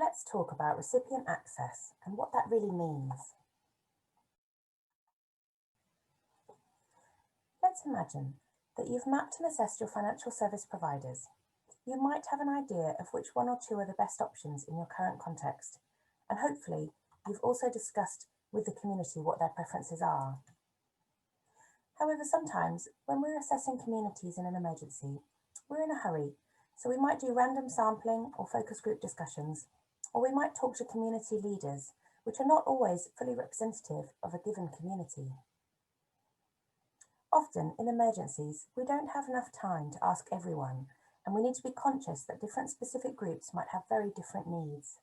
let's talk about recipient access and what that really means. Let's imagine that you've mapped and assessed your financial service providers. You might have an idea of which one or two are the best options in your current context, and hopefully you've also discussed with the community what their preferences are. However, sometimes when we're assessing communities in an emergency, we're in a hurry, so we might do random sampling or focus group discussions, or we might talk to community leaders, which are not always fully representative of a given community. Often in emergencies, we don't have enough time to ask everyone, and we need to be conscious that different specific groups might have very different needs.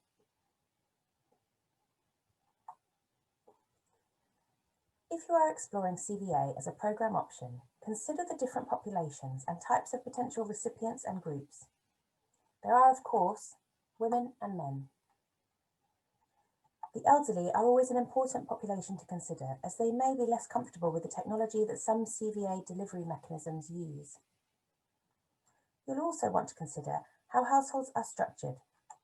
If you are exploring CVA as a programme option, consider the different populations and types of potential recipients and groups. There are, of course, women and men. The elderly are always an important population to consider, as they may be less comfortable with the technology that some CVA delivery mechanisms use. You'll also want to consider how households are structured,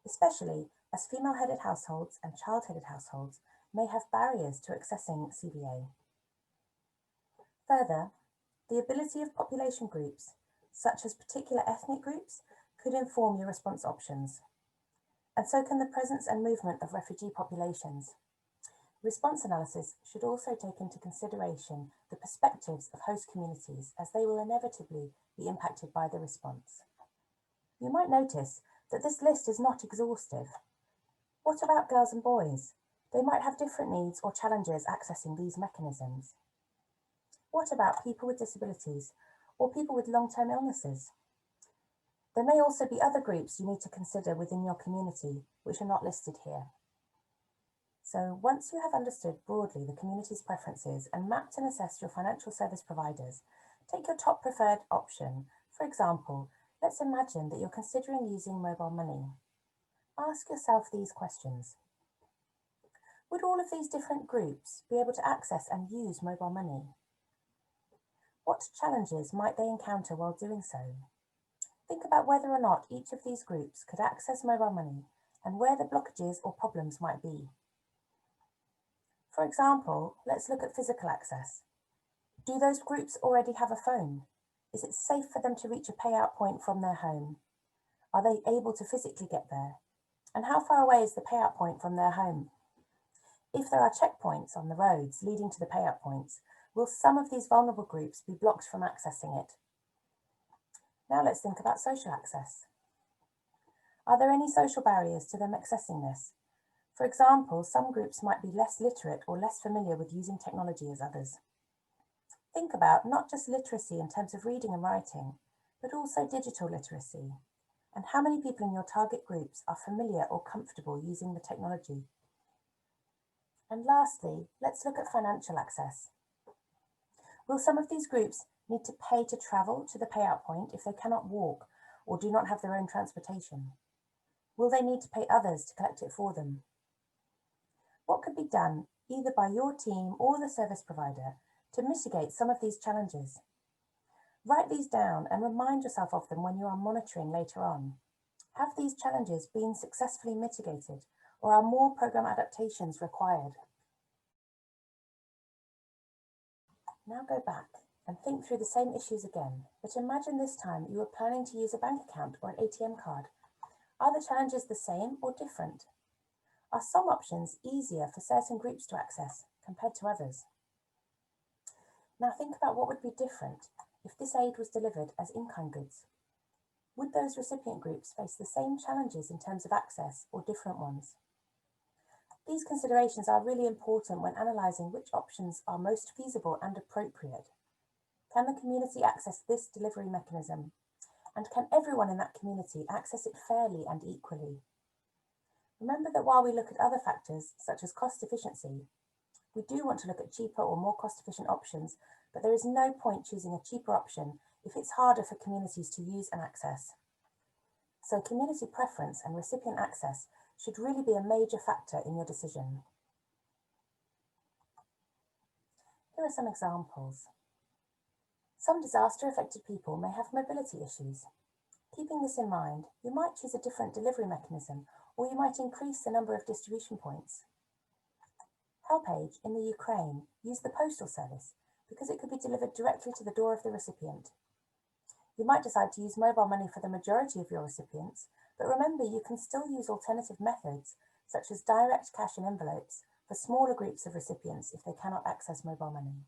especially as female-headed households and child-headed households may have barriers to accessing CVA. Further, the ability of population groups, such as particular ethnic groups, could inform your response options. And so can the presence and movement of refugee populations. Response analysis should also take into consideration the perspectives of host communities, as they will inevitably be impacted by the response. You might notice that this list is not exhaustive. What about girls and boys? They might have different needs or challenges accessing these mechanisms. What about people with disabilities or people with long-term illnesses? There may also be other groups you need to consider within your community, which are not listed here. So once you have understood broadly the community's preferences and mapped and assessed your financial service providers, take your top preferred option. For example, let's imagine that you're considering using mobile money. Ask yourself these questions. Would all of these different groups be able to access and use mobile money? What challenges might they encounter while doing so? Think about whether or not each of these groups could access mobile money and where the blockages or problems might be. For example, let's look at physical access. Do those groups already have a phone? Is it safe for them to reach a payout point from their home? Are they able to physically get there? And how far away is the payout point from their home? If there are checkpoints on the roads leading to the payout points, will some of these vulnerable groups be blocked from accessing it? Now let's think about social access. Are there any social barriers to them accessing this? For example, some groups might be less literate or less familiar with using technology as others. Think about not just literacy in terms of reading and writing, but also digital literacy, and how many people in your target groups are familiar or comfortable using the technology. And lastly, let's look at financial access. Will some of these groups need to pay to travel to the payout point if they cannot walk or do not have their own transportation? Will they need to pay others to collect it for them? What could be done either by your team or the service provider to mitigate some of these challenges? Write these down and remind yourself of them when you are monitoring later on. Have these challenges been successfully mitigated, or are more programme adaptations required? Now go back and think through the same issues again, but imagine this time you are planning to use a bank account or an ATM card. Are the challenges the same or different? Are some options easier for certain groups to access compared to others? Now think about what would be different if this aid was delivered as in-kind goods. Would those recipient groups face the same challenges in terms of access or different ones? These considerations are really important when analysing which options are most feasible and appropriate. Can the community access this delivery mechanism? And can everyone in that community access it fairly and equally? Remember that while we look at other factors, such as cost efficiency, we do want to look at cheaper or more cost-efficient options, but there is no point choosing a cheaper option if it's harder for communities to use and access. So community preference and recipient access should really be a major factor in your decision. Here are some examples. Some disaster-affected people may have mobility issues. Keeping this in mind, you might choose a different delivery mechanism, or you might increase the number of distribution points. CaLP in the Ukraine used the postal service because it could be delivered directly to the door of the recipient. You might decide to use mobile money for the majority of your recipients, but remember you can still use alternative methods such as direct cash in envelopes for smaller groups of recipients if they cannot access mobile money.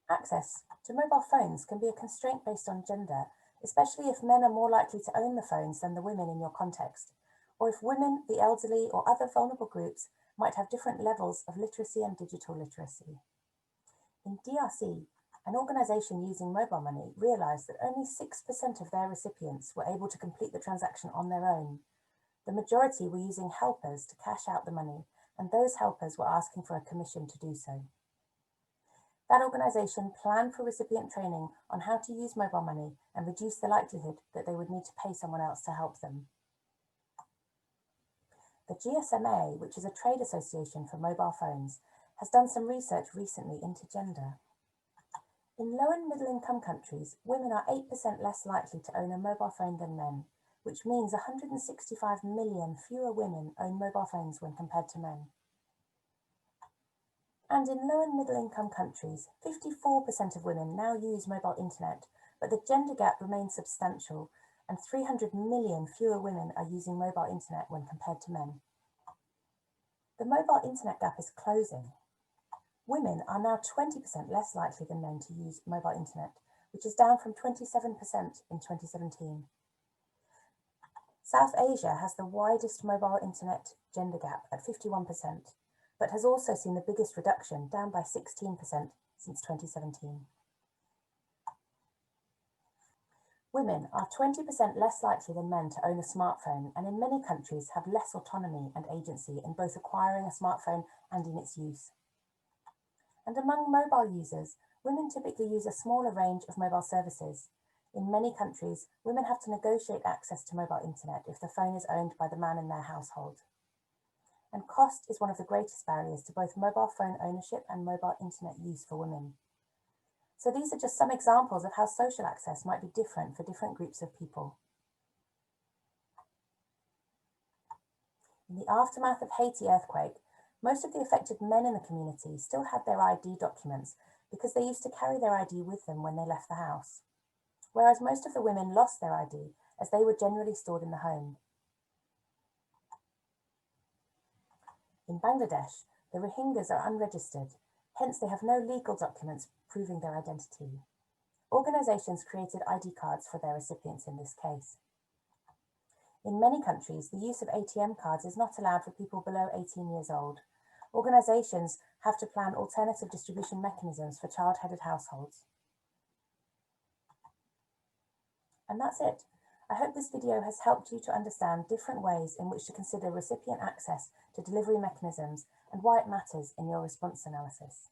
Access to mobile phones can be a constraint based on gender, especially if men are more likely to own the phones than the women in your context, or if women, the elderly, or other vulnerable groups might have different levels of literacy and digital literacy. In DRC, an organisation using mobile money realised that only 6% of their recipients were able to complete the transaction on their own. The majority were using helpers to cash out the money, and those helpers were asking for a commission to do so. That organisation planned for recipient training on how to use mobile money and reduce the likelihood that they would need to pay someone else to help them. The GSMA, which is a trade association for mobile phones, has done some research recently into gender. In low and middle income countries, women are 8% less likely to own a mobile phone than men, which means 165 million fewer women own mobile phones when compared to men. And in low and middle income countries, 54% of women now use mobile internet, but the gender gap remains substantial, and 300 million fewer women are using mobile internet when compared to men. The mobile internet gap is closing. Women are now 20% less likely than men to use mobile internet, which is down from 27% in 2017. South Asia has the widest mobile internet gender gap at 51%, but has also seen the biggest reduction, down by 16% since 2017. Women are 20% less likely than men to own a smartphone, and in many countries have less autonomy and agency in both acquiring a smartphone and in its use. And among mobile users, women typically use a smaller range of mobile services. In many countries, women have to negotiate access to mobile internet if the phone is owned by the man in their household. And cost is one of the greatest barriers to both mobile phone ownership and mobile internet use for women. So these are just some examples of how social access might be different for different groups of people. In the aftermath of Haiti earthquake, most of the affected men in the community still had their ID documents because they used to carry their ID with them when they left the house, whereas most of the women lost their ID as they were generally stored in the home. In Bangladesh, the Rohingyas are unregistered, hence they have no legal documents proving their identity. Organisations created ID cards for their recipients in this case. In many countries, the use of ATM cards is not allowed for people below 18 years old. Organisations have to plan alternative distribution mechanisms for child-headed households. And that's it. I hope this video has helped you to understand different ways in which to consider recipient access to delivery mechanisms and why it matters in your response analysis.